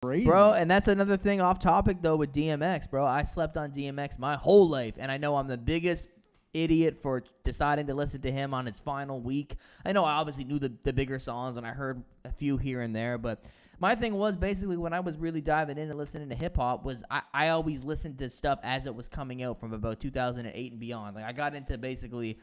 crazy. Bro, and that's another thing off topic, though, with DMX, bro. I slept on DMX my whole life, and I know I'm the biggest idiot for deciding to listen to him on his final week. I know I obviously knew the bigger songs, and I heard a few here and there, but my thing was basically when I was really diving in and listening to hip-hop was I always listened to stuff as it was coming out from about 2008 and beyond. Like, I got into basically,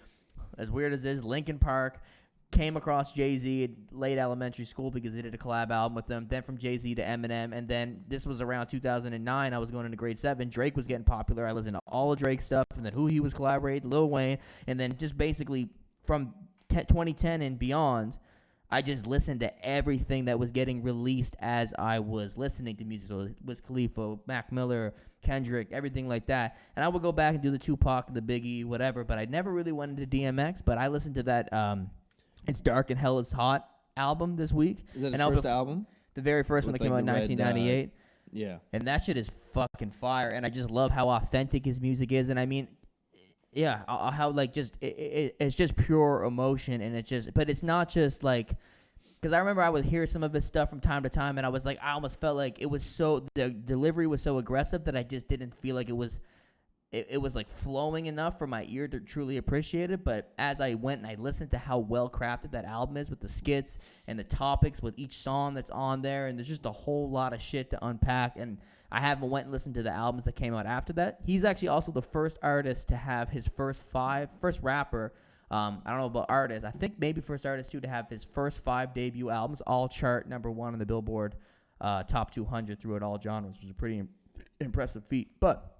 as weird as it is, Linkin Park, came across Jay-Z at late elementary school because they did a collab album with them, then from Jay-Z to Eminem, and then this was around 2009. I was going into grade 7. Drake was getting popular. I listened to all of Drake's stuff, and then who he was collaborating, Lil Wayne, and then just basically from 2010 and beyond, I just listened to everything that was getting released as I was listening to music. So it was Khalifa, Mac Miller, Kendrick, everything like that. And I would go back and do the Tupac, the Biggie, whatever, but I never really went into DMX, but I listened to that It's Dark and Hell is Hot album this week. Is that his first album? The very first one that came out in 1998. Yeah. And that shit is fucking fire. And I just love how authentic his music is. And I mean, yeah, how like just it's just pure emotion. And it's just, but it's not just like, because I remember I would hear some of his stuff from time to time, and I was like, I almost felt like it was so, the delivery was so aggressive that I just didn't feel like it was like flowing enough for my ear to truly appreciate it. But as I went and I listened to how well crafted that album is with the skits and the topics with each song that's on there, and there's just a whole lot of shit to unpack. And I haven't went and listened to the albums that came out after that. He's actually also the first artist to have his first rapper. I don't know about artists. I think maybe first artist too to have his first 5 debut albums all chart number 1 on the Billboard top 200 throughout all genres, which is a pretty impressive feat. But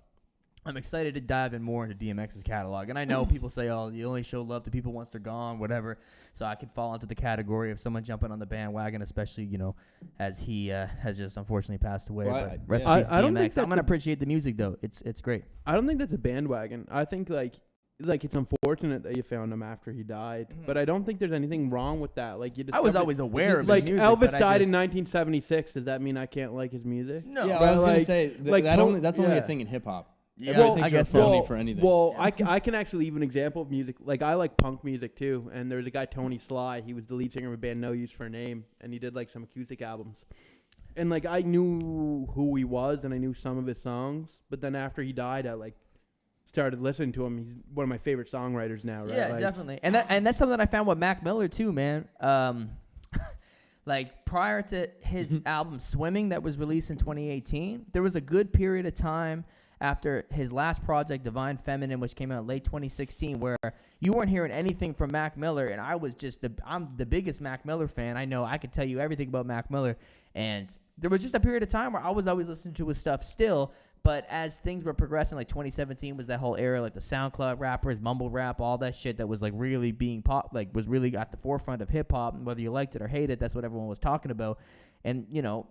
I'm excited to dive in more into DMX's catalog. And I know people say, oh, you only show love to people once they're gone, whatever. So I could fall into the category of someone jumping on the bandwagon, especially, you know, as he has just unfortunately passed away. Well, but rest in peace, DMX. I'm going to appreciate the music, though. It's great. I don't think that's a bandwagon. I think, like it's unfortunate that you found him after he died. Mm-hmm. But I don't think there's anything wrong with that. Like I was always aware of his music. Elvis died in 1976. Does that mean I can't like his music? No. Yeah, I was going to say, that's only a thing in hip-hop. Yeah, well, I guess so. For anything. Well, I can actually even example of music. Like, I like punk music, too. And there's a guy, Tony Sly. He was the lead singer of a band No Use for a Name. And he did, like, some acoustic albums. And, like, I knew who he was, and I knew some of his songs. But then after he died, I, like, started listening to him. He's one of my favorite songwriters now, right? Yeah, definitely. And that's something that I found with Mac Miller, too, man. Like, prior to his album Swimming that was released in 2018, there was a good period of time after his last project, Divine Feminine, which came out late 2016, where you weren't hearing anything from Mac Miller, and I was just I'm the biggest Mac Miller fan. I know I could tell you everything about Mac Miller, and there was just a period of time where I was always listening to his stuff still, but as things were progressing, like 2017 was that whole era, like the SoundCloud rappers, mumble rap, all that shit that was like really being was really at the forefront of hip-hop, and whether you liked it or hated it, that's what everyone was talking about. And, you know,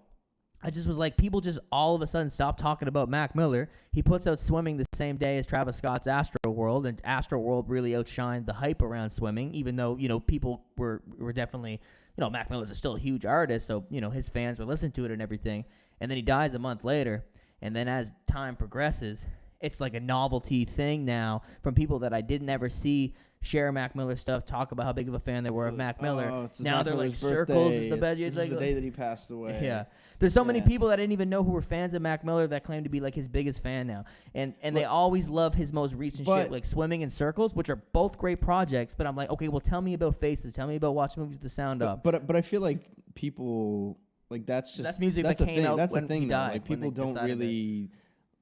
I just was like, people just all of a sudden stopped talking about Mac Miller. He puts out Swimming the same day as Travis Scott's Astro World, and Astro World really outshined the hype around Swimming, even though, you know, people were definitely, you know, Mac Miller's still a huge artist, so, you know, his fans were listening to it and everything. And then he dies a month later, and then as time progresses, it's like a novelty thing now from people that I didn't ever see share Mac Miller stuff, talk about how big of a fan they were of Mac Miller. Now they're like, Circles is the best. It's like the day that he passed away. Yeah. There's so many people that I didn't even know who were fans of Mac Miller that claim to be like his biggest fan now. And they always love his most recent shit, like Swimming and Circles, which are both great projects. But I'm like, okay, well, tell me about Faces. Tell me about watching movies with the sound up. But I feel like people, like that's music that came out that's when the thing he died. Like, people don't really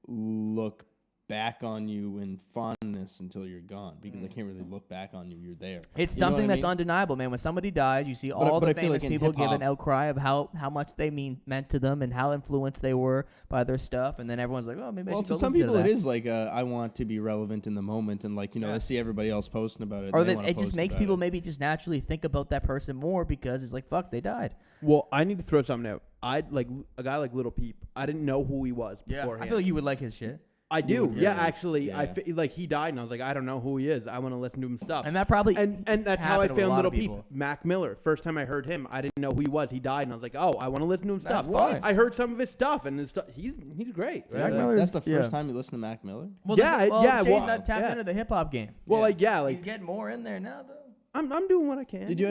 look back on you in fondness until you're gone, because I can't really look back on you. You're there. It's something that's undeniable, man. When somebody dies, you see all the famous people give an outcry of how much they meant to them and how influenced they were by their stuff, and then everyone's like, oh, maybe I should go listen to that. Well, to some people it is like I want to be relevant in the moment, and like, you know, I see everybody else posting about it. Or it just makes people maybe just naturally think about that person more because it's like, fuck, they died. Well, I need to throw something out. I'd like a guy like Lil Peep. I didn't know who he was beforehand. I feel like you would like his shit. I do, actually. Yeah. Like he died, and I was like, I don't know who he is. I want to listen to him stuff. And that probably and that's how I found Lil Peep. Mac Miller. First time I heard him, I didn't know who he was. He died, and I was like, oh, I want to listen to him stuff. What? I heard some of his stuff, and his stuff, he's great. Right? That's the first time you listen to Mac Miller? Well, Jay's not tapped into the hip hop game. Well, he's getting more in there now, though. I'm doing what I can. Did you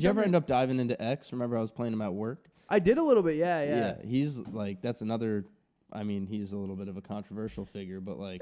ever end up diving into X? Remember, I was playing him at work. I did a little bit, yeah. He's like, that's another. I mean, he's a little bit of a controversial figure, but like,